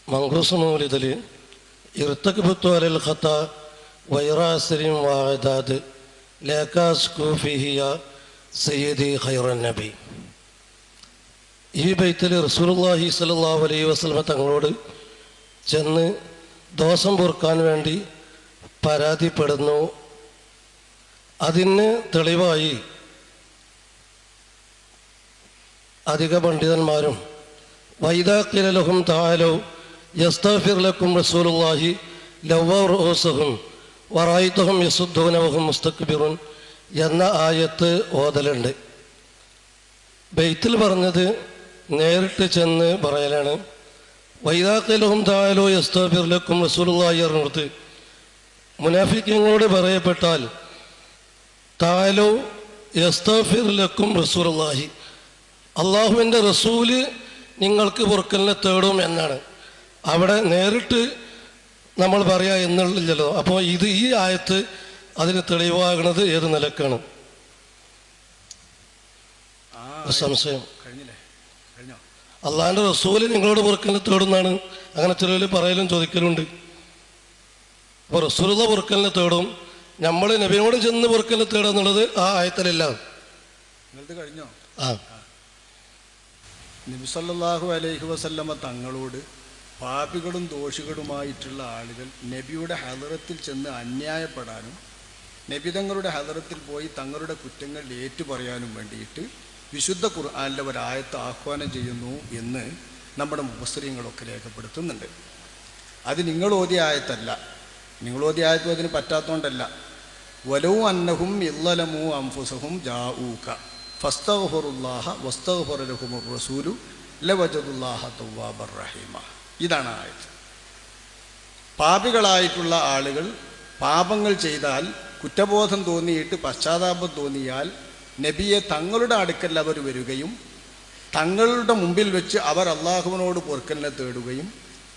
മങ്കൂസ് മൗലിദിൽ ഇർത്തക്ബത്തു അലൽ ഖത്താ വൈറാസരിം വാദാദ് ലേക്കാസ്കു ഫിഹിയ സയ്യിദി ഖൈറൻ നബി. ഈ ബൈത്തിൽ റസൂലുള്ളാഹി സ്വല്ലല്ലാഹു അലൈഹി വസല്ലമ തങ്ങളോട് ചെന്ന് ദോഷം പൊറുക്കാൻ വേണ്ടി പരാതിപ്പെടുന്നു. അതിന് തെളിവായി അധിക പണ്ഡിതന്മാരും വൈദാ ഖീല ലഹും തആലൗ യസ്തഗ്ഫിർ ലക്കും റസൂലുള്ളാഹി ലവ്വൗ റൂസഹും വറഅയ്തഹും യസുദ്ദൂന വഹും മുസ്തക്ബിറുൻ എന്ന ആയത്ത് ഓതലുണ്ട്. ബൈത്തിൽ പറഞ്ഞത് നേരിട്ട് ചെന്ന് പറയലാണ്. വൈദാ ഖീല ലഹും തആലൗ യസ്തഗ്ഫിർ ലക്കും റസൂലുള്ളാഹി പറഞ്ഞിടത്ത് മുനാഫിഖീങ്ങളോട് പറയപ്പെട്ടാൽ തആലൗ യസ്തഗ്ഫിർ ലക്കും റസൂലുള്ളാഹി, അള്ളാഹുവിൻ്റെ റസൂല് നിങ്ങൾക്ക് പൊറുക്കലിനെ തേടും എന്നാണ്. അവിടെ നേരിട്ട് നമ്മൾ പറയാ എന്നുള്ളല്ലോ. അപ്പോൾ ഈ ആയത്ത് അതിന് തെളിവാകുന്നത് ഏത് നിലക്കാണ്? സംശയം. അള്ളാഹിൻ്റെ റസൂല് നിങ്ങളോട് പൊറുക്കലിനെ തേടുന്നാണ് അങ്ങനെ ചിലർ പറയലും ചോദിക്കലുണ്ട്. അപ്പോൾ റസൂലുള്ള പൊറുക്കലിനെ തേടും, നമ്മൾ നബിയോട് ചെന്ന് പൊറുക്കലിനെ തേടുക എന്നുള്ളത് ആ ആയത്തിലല്ല. കഴിഞ്ഞോ? ആ, നബി സല്ലല്ലാഹു അലൈഹി വസല്ലമ തങ്ങളോട് പാപികളും ദോഷികളുമായിട്ടുള്ള ആളുകൾ നബിയുടെ ഹദറത്തിൽ ചെന്ന് അന്യായപ്പെടാനും നബി തങ്ങളുടെ ഹദറത്തിൽ പോയി തങ്ങളുടെ കുറ്റങ്ങൾ ഏറ്റുപറയാനും വേണ്ടിയിട്ട് വിശുദ്ധ ഖുർആനിലെ ഒരായത്ത് ആഹ്വാനം ചെയ്യുന്നു എന്ന് നമ്മുടെ മുഫസ്സിരീങ്ങളൊക്കെ രേഖപ്പെടുത്തുന്നുണ്ട്. അത് നിങ്ങൾ ഓതിയ ആയത്തല്ല. നിങ്ങൾ ഓതിയ ആയത്തും അതിന് പറ്റാത്തതുകൊണ്ടല്ല. വലൗ അന്നഹും ഇല്ലലമു അൻഫുസഹും ജാഊക ഫസ്തഗ്ഫിറുല്ലാഹ വസ്തഗ്ഫറ ലഹുമുർ റസൂലു ലവജദുല്ലാഹ തവ്വാബർ റഹീമ. ഇതാണ് ആയത്. പാപികളായിട്ടുള്ള ആളുകൾ പാപങ്ങൾ ചെയ്താൽ കുറ്റബോധം തോന്നിയിട്ട് പശ്ചാത്താപം തോന്നിയാൽ നബിയെ തങ്ങളുടെ അടുക്കൽ അവർ വരികയും തങ്ങളുടെ മുമ്പിൽ വെച്ച് അവർ അള്ളാഹുവിനോട് പൊറുക്കലിനെ തേടുകയും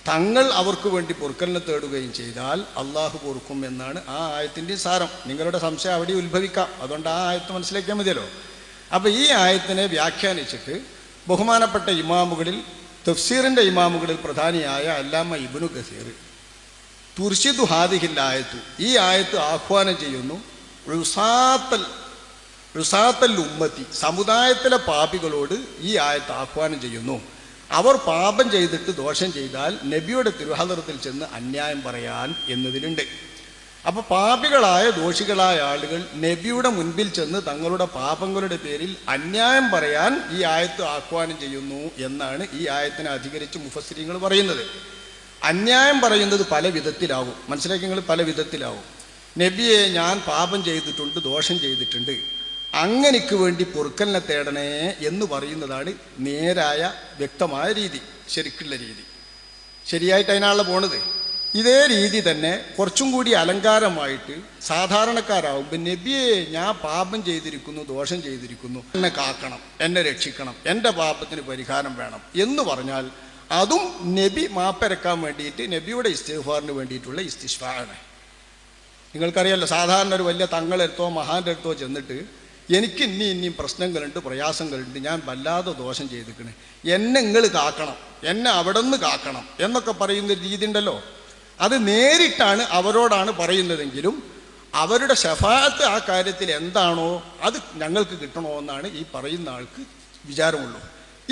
തങ്ങൾ അവർക്ക് വേണ്ടി പൊറുക്കലിനെ തേടുകയും ചെയ്താൽ അള്ളാഹു പൊറുക്കും എന്നാണ് ആ ആയത്തിൻ്റെ സാരം. നിങ്ങളുടെ സംശയം അവിടെ ഉത്ഭവിക്കാം, അതുകൊണ്ട് ആ ആയത്ത് മനസ്സിലാക്കിയാൽ മതിയല്ലോ. അപ്പോൾ ഈ ആയത്തിനെ വ്യാഖ്യാനിച്ചിട്ട് ബഹുമാനപ്പെട്ട ഇമാമുകളിൽ തഫ്സീറിൻ്റെ ഇമാമുകളിൽ പ്രധാനിയായ അല്ലാമ ഇബ്നു കസീർ തുർഷിദു ഹാദിഹിൽ ആയത്തു, ഈ ആയത്ത് ആഹ്വാനം ചെയ്യുന്നു റുസാത്തൽ ഉമ്മത്തി, സമുദായത്തിലെ പാപികളോട് ഈ ആയത്ത് ആഹ്വാനം ചെയ്യുന്നു. അവർ പാപം ചെയ്തിട്ട് ദോഷം ചെയ്താൽ നബിയുടെ തിരുഹദറത്തിൽ ചെന്ന് അന്യായം പറയാൻ എന്നതിലുണ്ട്. അപ്പോൾ പാപികളായ ദോഷികളായ ആളുകൾ നബിയുടെ മുൻപിൽ ചെന്ന് തങ്ങളുടെ പാപങ്ങളുടെ പേരിൽ അന്യായം പറയാൻ ഈ ആയത്ത് ആഹ്വാനം ചെയ്യുന്നു എന്നാണ് ഈ ആയത്തിനെ അധികരിച്ച് മുഫസ്സിരീങ്ങൾ പറയുന്നത്. അന്യായം പറയുന്നത് പല വിധത്തിലാവും, മനസ്സിലാക്കി നിങ്ങൾ, പല വിധത്തിലാവും. നബിയെ ഞാൻ പാപം ചെയ്തിട്ടുണ്ട്, ദോഷം ചെയ്തിട്ടുണ്ട്, അങ്ങനെക്ക് വേണ്ടി പൊറുക്കലിനെ തേടണേ എന്ന് പറയുന്നതാണ് നേരായ വ്യക്തമായ രീതി, ശരിക്കുള്ള രീതി. ശരിയായിട്ട് അതിനാണല്ലോ പോണത്. ഇതേ രീതി തന്നെ കുറച്ചും കൂടി അലങ്കാരമായിട്ട് സാധാരണക്കാരാവുമ്പോൾ നബിയെ ഞാൻ പാപം ചെയ്തിരിക്കുന്നു, ദോഷം ചെയ്തിരിക്കുന്നു, എന്നെ കാക്കണം, എന്നെ രക്ഷിക്കണം, എൻ്റെ പാപത്തിന് പരിഹാരം വേണം എന്ന് പറഞ്ഞാൽ അതും നബി മാപ്പരക്കാൻ വേണ്ടിയിട്ട് നബിയുടെ ഇസ്തിഗ്ഫാറിന് വേണ്ടിയിട്ടുള്ള ഇസ്തിഗ്ഫാറാണ്. നിങ്ങൾക്കറിയാമല്ലോ, സാധാരണ ഒരു വലിയ തങ്ങളെടുത്തോ മഹാൻ്റെ അടുത്തോ ചെന്നിട്ട് എനിക്ക് ഇനിയും പ്രശ്നങ്ങളുണ്ട്, പ്രയാസങ്ങളുണ്ട്, ഞാൻ വല്ലാതെ ദോഷം ചെയ്തിരിക്കണേ, എന്നെ നിങ്ങൾ കാക്കണം, എന്നെ അവിടെ നിന്ന് കാക്കണം എന്നൊക്കെ പറയുന്ന രീതി ഉണ്ടല്ലോ. അത് നേരിട്ടാണ് അവരോടാണ് പറയുന്നതെങ്കിലും അവരുടെ ശഫാഅത്ത് ആ കാര്യത്തിൽ എന്താണോ അത് ഞങ്ങൾക്ക് കിട്ടണോ എന്നാണ് ഈ പറയുന്ന ആൾക്ക് വിചാരമുള്ളൂ.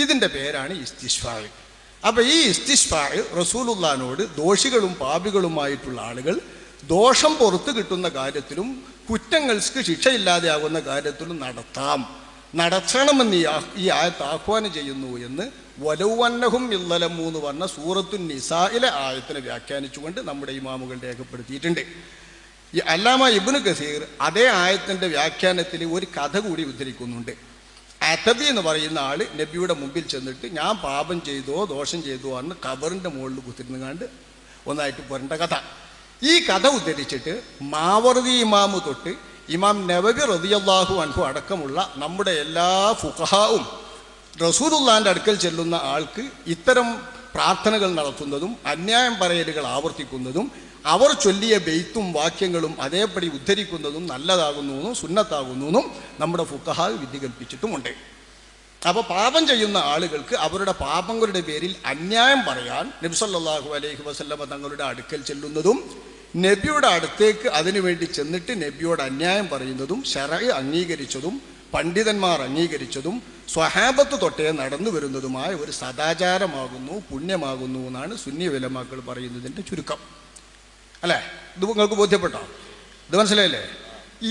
ഇതിൻ്റെ പേരാണ് ഇസ്തിഗ്ഫാർ. അപ്പോൾ ഈ ഇസ്തിഗ്ഫാർ റസൂലുള്ളാഹിനോട് ദോഷികളും പാപികളുമായിട്ടുള്ള ആളുകൾ ദോഷം പുറത്ത് കിട്ടുന്ന കാര്യത്തിലും കുറ്റങ്ങൾക്ക് ശിക്ഷയില്ലാതെയാകുന്ന കാര്യത്തിലും നടത്തണമെന്ന് ഈ ആയത്ത് ആഹ്വാനം ചെയ്യുന്നു എന്ന് വലൗവന്നഹും ഇല്ലലമു എന്ന് പറഞ്ഞ സൂറത്തുൻ നിസായിലെ ആയത്തിനെ വ്യാഖ്യാനിച്ചുകൊണ്ട് നമ്മുടെ ഇമാമുകൾ രേഖപ്പെടുത്തിയിട്ടുണ്ട്. ഈ അല്ലാമ ഇബ്നു കസീർ അതേ ആയത്തിൻ്റെ വ്യാഖ്യാനത്തിൽ ഒരു കഥ കൂടി ഉദ്ധരിക്കുന്നുണ്ട്. അത്തബി എന്ന് പറയുന്ന ആൾ നബിയുടെ മുമ്പിൽ ചെന്നിട്ട് ഞാൻ പാപം ചെയ്തോ ദോഷം ചെയ്തോ എന്ന് ഖബറിൻ്റെ മുകളിൽ കുത്തിരുന്നുകാണ്ട് ഒന്നായിട്ട് പോരേണ്ട കഥ. ഈ കഥ ഉദ്ധരിച്ചിട്ട് മാവർദി ഇമാമു തൊട്ട് ഇമാം നവവി റളിയല്ലാഹു അൻഹു അടക്കമുള്ള നമ്മുടെ എല്ലാ ഫുഖഹാവും റസൂലുള്ളാഹിൻ്റെ അടുക്കൽ ചെല്ലുന്ന ആൾക്ക് ഇത്തരം പ്രാർത്ഥനകൾ നടത്തുന്നതും അന്യായം പറയലുകൾ ആവർത്തിക്കുന്നതും അവർ ചൊല്ലിയ ബെയ്ത്തും വാക്യങ്ങളും അതേപടി ഉദ്ധരിക്കുന്നതും നല്ലതാകുന്നു എന്നും സുന്നത്താകുന്നു എന്നും നമ്മുടെ ഫുഖഹാ വിധി കൽപ്പിച്ചിട്ടുമുണ്ട്. അപ്പോൾ പാപം ചെയ്യുന്ന ആളുകൾക്ക് അവരുടെ പാപങ്ങളുടെ പേരിൽ അന്യായം പറയാൻ നബി സല്ലല്ലാഹു അലൈഹി വസല്ലമ തങ്ങളുടെ അടുക്കൽ ചെല്ലുന്നതും നബിയുടെ അടുത്തേക്ക് അതിനുവേണ്ടി ചെന്നിട്ട് നബിയോട് അന്യായം പറയുന്നതും ശറഅ് അംഗീകരിച്ചതും പണ്ഡിതന്മാർ അംഗീകരിച്ചതും സ്വഹാബത്ത് തൊട്ടേ നടന്നു വരുന്നതുമായ ഒരു സദാചാരമാകുന്നു, പുണ്യമാകുന്നു എന്നാണ് സുന്നി ഉലമാക്കൾ പറയുന്നതിൻ്റെ ചുരുക്കം. അല്ലേ? ഇത് നിങ്ങൾക്ക് ബോധ്യപ്പെട്ടോ? ഇത് മനസ്സിലായില്ലേ?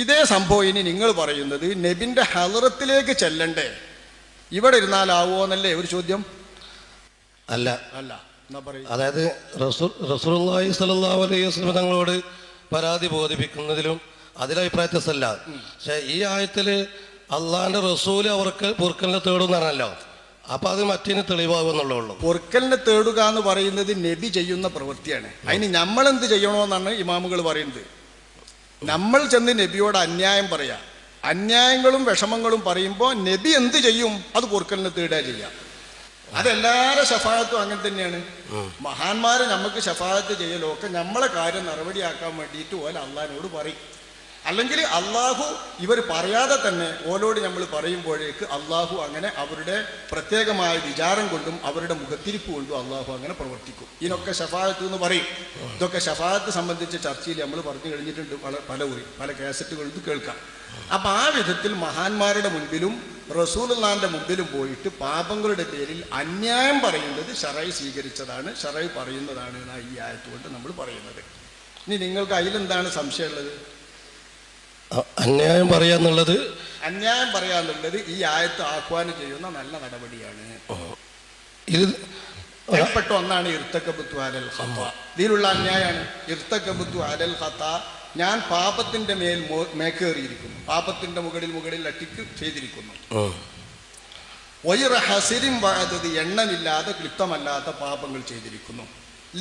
ഇതേ സംഭവം ഇനി നിങ്ങൾ പറയുന്നത് നബിൻ്റെ ഹളറത്തിലേക്ക് ചെല്ലണ്ടേ, ഇവിടെ ഇരുന്നാലാവോ എന്നല്ലേ ഒരു ചോദ്യം? അല്ല അല്ല, എന്നാ പറയും. അതായത് റസൂലുള്ളാഹി സ്വല്ലല്ലാഹു അലൈഹി വസല്ലം തങ്ങളോട് പരാതി ബോധിപ്പിക്കുന്നതിലും അതിലഭിപ്രായത്തല്ല. പക്ഷെ ഈ ആയത്തില് അള്ളാഹിന്റെ റസൂല് അവർക്ക് പൊറുക്കലിനെ തേടും പറഞ്ഞല്ലോ. അപ്പൊ അത് മറ്റേന് തെളിവാകുന്നുള്ളൂ. പൊറുക്കലിനെ തേടുക എന്ന് പറയുന്നത് നബി ചെയ്യുന്ന പ്രവൃത്തിയാണ്. അതിന് നമ്മൾ എന്ത് ചെയ്യണമെന്നാണ് ഇമാമുകൾ പറയുന്നത്. നമ്മൾ ചെന്ന് നബിയോട് അന്യായം പറയാം. അന്യായങ്ങളും വിഷമങ്ങളും പറയുമ്പോൾ നബി എന്ത് ചെയ്യും? അത് പൊറുക്കലിനെ തേടുക ചെയ്യാം. അതെല്ലാവരുടെ ശഫാഅത്തും അങ്ങനെ തന്നെയാണ്. മഹാന്മാര് നമുക്ക് ശഫാഅത്ത് ചെയ്യലൊക്കെ നമ്മളെ കാര്യം നടപടിയാക്കാൻ വേണ്ടിയിട്ട് ഓല അള്ളാഹിനോട് പറയും. അല്ലെങ്കിൽ അള്ളാഹു ഇവർ പറയാതെ തന്നെ ഓലോട് നമ്മൾ പറയുമ്പോഴേക്ക് അള്ളാഹു അങ്ങനെ അവരുടെ പ്രത്യേകമായ വിചാരം കൊണ്ടും അവരുടെ മുഖത്തിരിപ്പ് കൊണ്ടും അള്ളാഹു അങ്ങനെ പ്രവർത്തിക്കും. ഇതിനൊക്കെ ശഫാഅത്ത് എന്ന് പറയും. ഇതൊക്കെ ശഫാഅത്ത് സംബന്ധിച്ച ചർച്ചയിൽ നമ്മൾ പറഞ്ഞു കഴിഞ്ഞിട്ടുണ്ട് പല കാസറ്റുകളിൽ കേൾക്കാം. അപ്പം ആ വിധത്തിൽ മഹാന്മാരുടെ മുൻപിലും റസൂലുള്ളാഹിന്റെ മുമ്പിലും പോയിട്ട് പാപങ്ങളുടെ പേരിൽ അന്യായം പറയുന്നത് ശറഅ് സ്വീകരിച്ചതാണ്, ശറഅ് പറയുന്നതാണ് എന്നാണ് ഈ ആയത്തുകൊണ്ട് നമ്മൾ പറയുന്നത്. ഇനി നിങ്ങൾക്ക് അതിലെന്താണ് സംശയമുള്ളത്? അന്യായം പറയാന്നുള്ളത് ഈ ആയത്ത് ആഹ്വാനം ചെയ്യുന്ന നല്ല നടപടിയാണ്. ഇത് പെട്ട ഒന്നാണ് ഇർതകബതു അലൽ ഖതാ. ഇതിലുള്ള അന്യായമാണ് ഇർതകബതു അലൽ ഖതാ. ഞാൻ പാപത്തിന്റെ മേക്കേറിയിരിക്കുന്നു, പാപത്തിന്റെ മുകളിൽ അട്ടിക്ക് ചെയ്തിരിക്കുന്നു. വൈറ ഹസിരിൻ വഅദദി, എണ്ണമില്ലാതെ ക്ലിപ്തമല്ലാത്ത പാപങ്ങൾ ചെയ്തിരിക്കുന്നു.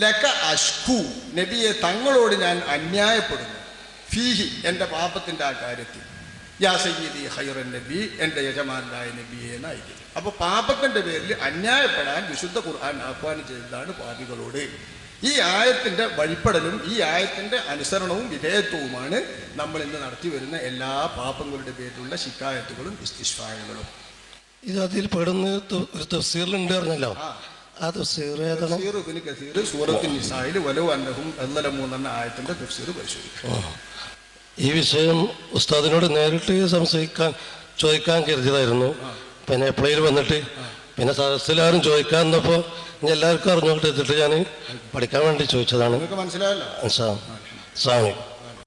ലക അഷ്കു, നബിയെ തങ്ങളോട് ഞാൻ അന്യായപ്പെടുന്നു. ഫീഹി, എൻ്റെ പാപത്തിൻ്റെ ആ കാര്യത്തിൽ. യാ സയ്യിദി ഖൈറൻ നബി, എൻ്റെ യജമാനായ നബിയെ എന്നായിരിക്കും. അപ്പോൾ പാപത്തിൻ്റെ പേരിൽ അന്യായപ്പെടാൻ വിശുദ്ധ ഖുർആൻ ആഹ്വാനം ചെയ്തതാണ് പാപികളോട്. ഈ ആയത്തിൻ്റെ വഴിപ്പെടലും ഈ ആയത്തിൻ്റെ അനുസരണവും വിധേയത്വവുമാണ് നമ്മൾ ഇന്ന് നടത്തി വരുന്ന എല്ലാ പാപങ്ങളുടെ പേരിലുള്ള ശിക്കായത്തുകളും ഇസ്തിശ്ഫായകളും. ഇത് അതിൽ പെടുന്ന ഒരു തഫ്സീറിലുണ്ട് പറഞ്ഞല്ലോ. ആ തഫ്സീർ ഏതാണ്? ഇബ്നു കസീർ സൂറത്തുൻ നിസായിൽ വലൗ അന്നഹും അല്ലമൂ എന്ന ആയത്തിൻ്റെ തഫ്സീർ പരിശോധിക്കും. ഈ വിഷയം ഉസ്താദിനോട് നേരിട്ട് ചോദിക്കാൻ കരുതിയതായിരുന്നു. പിന്നെ എപ്പോഴേലും വന്നിട്ട് പിന്നെ സദസ്സിലാരും ചോദിക്കാൻ വന്നപ്പോൾ ഇനി എല്ലാവർക്കും അറിഞ്ഞോട്ട് എത്തിയിട്ട് ഞാൻ പഠിക്കാൻ വേണ്ടി ചോദിച്ചതാണ്. മനസ്സിലായല്ലോ. അസ്സലാമു അലൈക്കും.